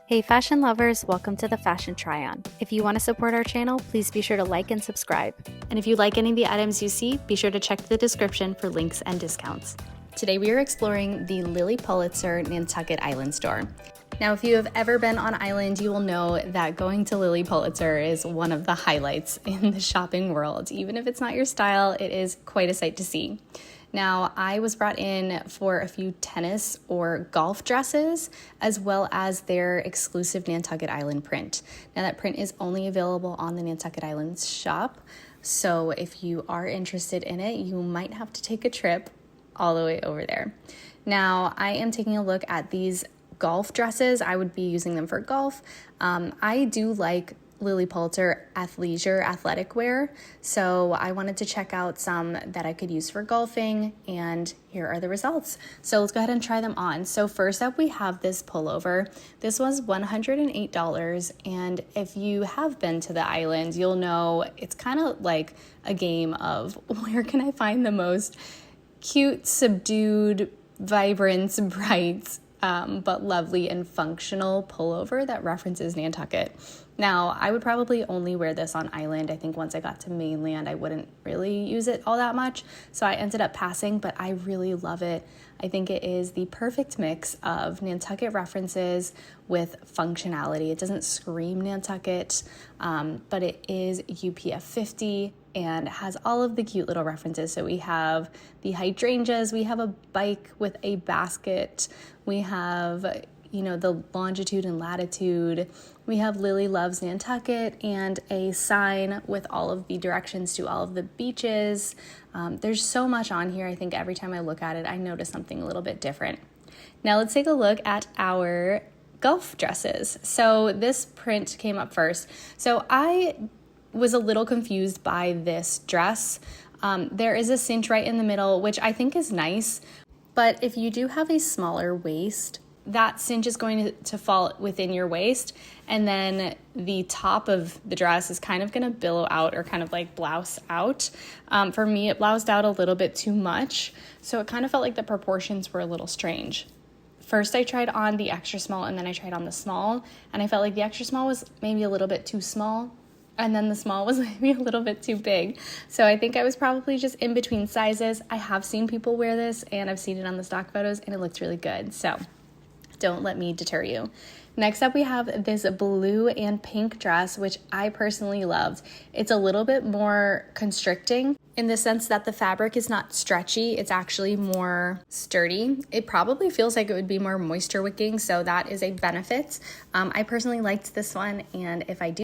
Hey fashion lovers, welcome to the Fashion Try-On. If you want to support our channel, please be sure to like and subscribe. And if you like any of the items you see, be sure to check the description for links and discounts. Today we are exploring the LILLY Pulitzer Nantucket Island store. Now, if you have ever been on island, you will know that going to LILLY Pulitzer is one of the highlights in the shopping world. Even if it's not your style, it is quite a sight to see. Now, I was brought in for a few tennis or golf dresses, as well as their exclusive Nantucket Island print. Now, that print is only available on the Nantucket Islands shop, so if you are interested in it, you might have to take a trip all the way over there. Now, I am taking a look at these golf dresses. I would be using them for golf. I do like LILLY Pulitzer athleisure athletic wear, so I wanted to check out some that I could use for golfing, and here are the results. So let's go ahead and try them on. So first up, we have this pullover. This was $108, and if you have been to the island, you'll know it's kind of like a game of where can I find the most cute, subdued, vibrant, bright, but lovely and functional pullover that references Nantucket. Now, I would probably only wear this on island. I think once I got to mainland, I wouldn't really use it all that much, so I ended up passing, but I really love it. I think it is the perfect mix of Nantucket references with functionality. It doesn't scream Nantucket, but it is UPF 50 and has all of the cute little references. So we have the hydrangeas, we have a bike with a basket, we have the longitude and latitude. We have Lily Loves Nantucket and a sign with all of the directions to all of the beaches. There's so much on here. I think every time I look at it, I notice something a little bit different. Now let's take a look at our golf dresses. So this print came up first. So I was a little confused by this dress. There is a cinch right in the middle, which I think is nice, but if you do have a smaller waist, that cinch is going to fall within your waist, and then the top of the dress is kind of going to billow out or kind of like blouse out. For me, it bloused out a little bit too much, so it kind of felt like the proportions were a little strange. First, I tried on the extra small, and then I tried on the small, and I felt like the extra small was maybe a little bit too small, and then the small was maybe a little bit too big. So I think I was probably just in between sizes. I have seen people wear this, and I've seen it on the stock photos, and it looks really good. So don't let me deter you. Next up, we have this blue and pink dress, which I personally loved. It's a little bit more constricting in the sense that the fabric is not stretchy. It's actually more sturdy. It probably feels like it would be more moisture wicking, so that is a benefit. I personally liked this one, and if I do